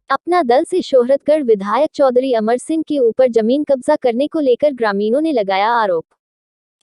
अपना दल से शोहरतगढ़ विधायक चौधरी अमर सिंह के ऊपर जमीन कब्जा करने को लेकर ग्रामीणों ने लगाया आरोप।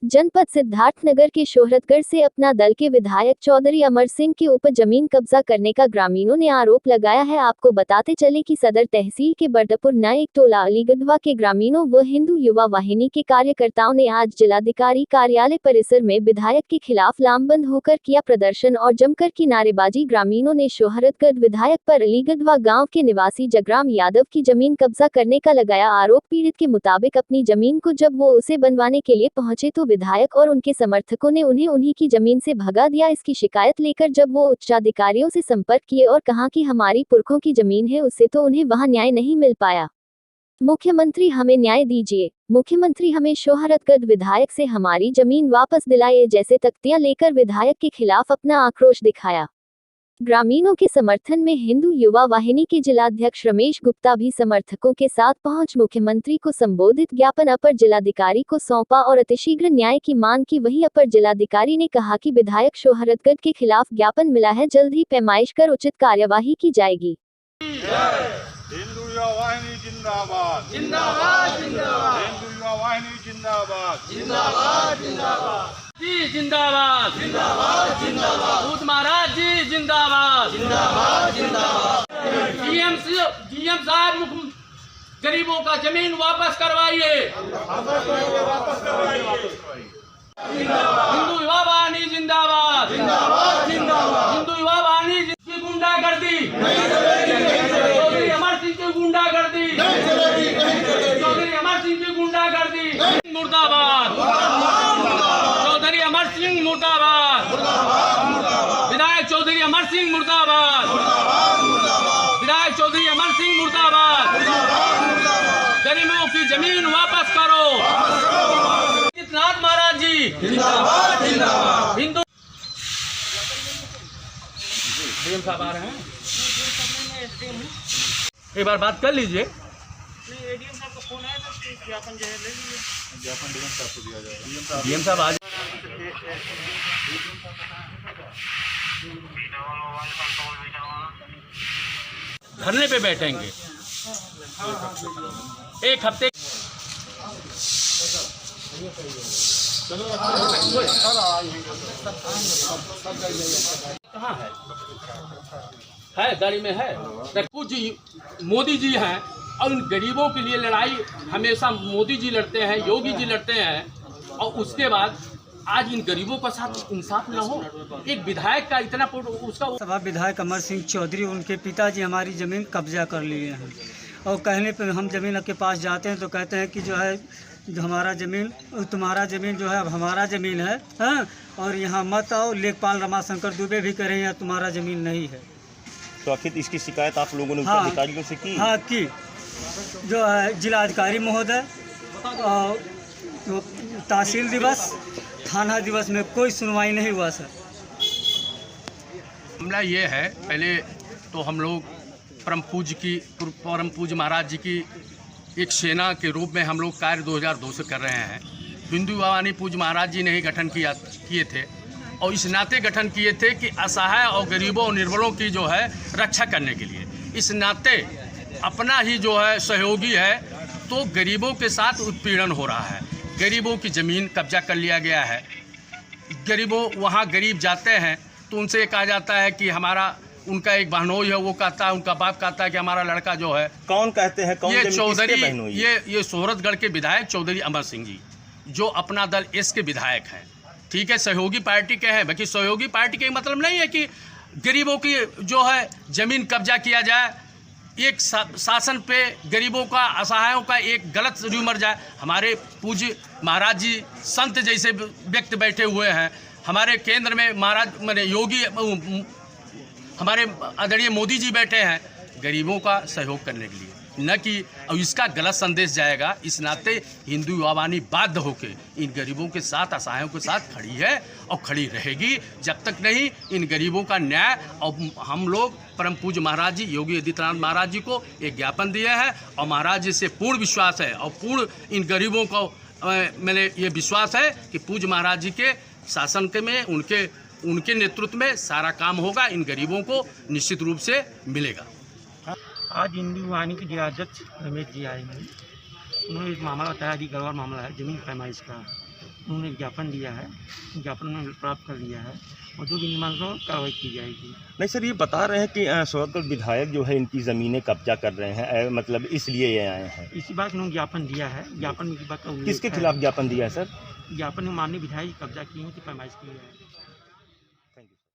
जनपद सिद्धार्थनगर के शोहरतगढ़ से अपना दल के विधायक चौधरी अमर सिंह के ऊपर जमीन कब्जा करने का ग्रामीणों ने आरोप लगाया है। आपको बताते चले कि सदर तहसील के बरदपुर नायक टोला अलीगढ़वा के ग्रामीणों व हिंदू युवा वाहिनी के कार्यकर्ताओं ने आज जिलाधिकारी कार्यालय परिसर में विधायक के खिलाफ लामबंद होकर किया प्रदर्शन और जमकर की नारेबाजी। ग्रामीणों ने शोहरतगढ़ विधायक पर अलीगढ़वा गाँव के निवासी जगराम यादव की जमीन कब्जा करने का लगाया आरोप। पीड़ित के मुताबिक अपनी जमीन को जब वो उसे बनवाने के लिए पहुंचे तो विधायक और उनके समर्थकों ने उन्हें उन्हीं की जमीन से भगा दिया। इसकी शिकायत लेकर जब वो उच्चाधिकारियों से संपर्क किए और कहा कि हमारी पुरखों की जमीन है उससे, तो उन्हें वहां न्याय नहीं मिल पाया। मुख्यमंत्री हमें न्याय दीजिए, मुख्यमंत्री हमें शोहरतगढ़ विधायक से हमारी जमीन वापस दिलाए जैसे तख्तियां लेकर विधायक के खिलाफ अपना आक्रोश दिखाया। ग्रामीणों के समर्थन में हिंदू युवा वाहिनी के जिलाध्यक्ष रमेश गुप्ता भी समर्थकों के साथ पहुंच मुख्यमंत्री को संबोधित ज्ञापन अपर जिलाधिकारी को सौंपा और अतिशीघ्र न्याय की मांग की। वहीं अपर जिलाधिकारी ने कहा कि विधायक शोहरतगढ़ के खिलाफ ज्ञापन मिला है, जल्द ही पैमाइश कर उचित कार्यवाही की जाएगी। हिंदू युवा वाहिनी जिंदाबाद जिंदाबाद जिंदाबाद, हिंदू युवा वाहिनी जिंदाबाद जिंदाबाद जिंदाबाद जी जिंदाबाद जिंदाबाद जिंदाबाद, दूध महाराज जी जिंदाबाद जिंदाबाद जिंदाबाद। डीएम साहब गरीबों का जमीन वापस करवाइए, हिंदू युवा वाहिनी जिंदाबाद जिंदाबाद जिंदाबाद, हिंदू युवा वाहिनी की गुंडागर्दी चौधरी अमर सिंह की गुंडागर्दी, चौधरी अमर सिंह की गुंडागर्दी मुर्दाबाद, चौधरी अमर सिंह मुर्दाबाद, विधायक चौधरी अमर सिंह मुर्दाबाद, विधायक चौधरी अमर सिंह मुर्दाबाद। गरीबों की जमीन वापस करो, नाथ महाराज जी जिंदाबाद जिंदाबाद। हिंदू डीएम साहब आ रहे हैं, एक बार बात कर लीजिए। एडीएम साहब का फोन आया था, ज्ञापन जो है ले लीजिए, ज्ञापन डीएम साहब को दिया जाएगा। डीएम साहब आज धरने पे बैठेंगे एक हफ्ते। कहाँ है गाड़ी में है। जी मोदी जी हैं और उन गरीबों के लिए लड़ाई हमेशा मोदी जी लड़ते हैं, योगी जी लड़ते हैं, और उसके बाद आज इन गरीबों का साथ इंसाफ न हो। एक विधायक का इतना उसका सभा विधायक अमर सिंह चौधरी, उनके पिताजी हमारी ज़मीन कब्जा कर लिए हैं और कहने पर हम ज़मीन के पास जाते हैं तो कहते हैं कि जो है जो हमारा ज़मीन, तुम्हारा ज़मीन जो है अब हमारा ज़मीन है, हाँ, और यहाँ मत आओ। लेखपाल रमाशंकर दुबे भी कह रहे हैं तुम्हारा ज़मीन नहीं है। तो आखिर इसकी शिकायत आप लोगों ने हाँ, अधिकारियों से की? हाँ की, जो है जिलाधिकारी महोदय और जो तहसील दिवस, थाना दिवस में कोई सुनवाई नहीं हुआ सर। मामला ये है, पहले तो हम लोग परम पूज्य महाराज जी की एक सेना के रूप में हम लोग कार्य 2002 से कर रहे हैं। हिंदू वाहिनी पूज्य महाराज जी ने ही गठन किए थे और इस नाते गठन किए थे कि असहाय और गरीबों और निर्बलों की जो है रक्षा करने के लिए। इस नाते अपना ही जो है सहयोगी है, तो गरीबों के साथ उत्पीड़न हो रहा है, गरीबों की ज़मीन कब्जा कर लिया गया है। गरीबों वहाँ गरीब जाते हैं तो उनसे ये कहा जाता है कि हमारा, उनका एक बहनोई है, वो कहता है, उनका बाप कहता है कि हमारा लड़का जो है। कौन कहते हैं? कौन? ये चौधरी, ये शोहरतगढ़ के विधायक चौधरी अमर सिंह जी, जो अपना दल एस के विधायक हैं, ठीक है, सहयोगी पार्टी के हैं। बाकी सहयोगी पार्टी के मतलब नहीं है कि गरीबों की जो है ज़मीन कब्जा किया जाए, एक शासन पे गरीबों का, असहायों का एक गलत र्यूमर जाए। हमारे पूज्य महाराज जी संत जैसे व्यक्ति बैठे हुए हैं, हमारे केंद्र में महाराज मैंने योगी, हमारे आदरणीय मोदी जी बैठे हैं गरीबों का सहयोग करने के लिए, न कि अब इसका गलत संदेश जाएगा। इस नाते हिंदू युवा वाहिनी बाध्य होकर इन गरीबों के साथ, असहायों के साथ खड़ी है और खड़ी रहेगी जब तक नहीं इन गरीबों का न्याय। और हम लोग परम पूज्य महाराज जी योगी आदित्यनाथ महाराज जी को एक ज्ञापन दिए हैं और महाराज जी से पूर्ण विश्वास है और पूर्ण इन गरीबों को मैंने ये विश्वास है कि पूज्य महाराज जी के शासन के में उनके नेतृत्व में सारा काम होगा, इन गरीबों को निश्चित रूप से मिलेगा। आज हिंदू वाहिनी के जिलाध्यक्ष रमेश जी आए हैं। उन्होंने एक मामला बताया, अभी गड़बड़ मामला है जमीन पैमाइश का। उन्होंने ज्ञापन दिया है, ज्ञापन में प्राप्त कर लिया है और जो भी नियमानुसार कार्रवाई की जाएगी। नहीं सर, ये बता रहे हैं कि सोहरतगढ़ विधायक जो है इनकी ज़मीनें कब्जा कर रहे हैं, मतलब इसलिए ये आए हैं। इसी बात उन्होंने ज्ञापन दिया है। ज्ञापन में की बात का उल्लेख किसके है। खिलाफ ज्ञापन दिया है सर? ज्ञापन में माननीय विधायक कब्जा किए हैं कि पैमाइश की है।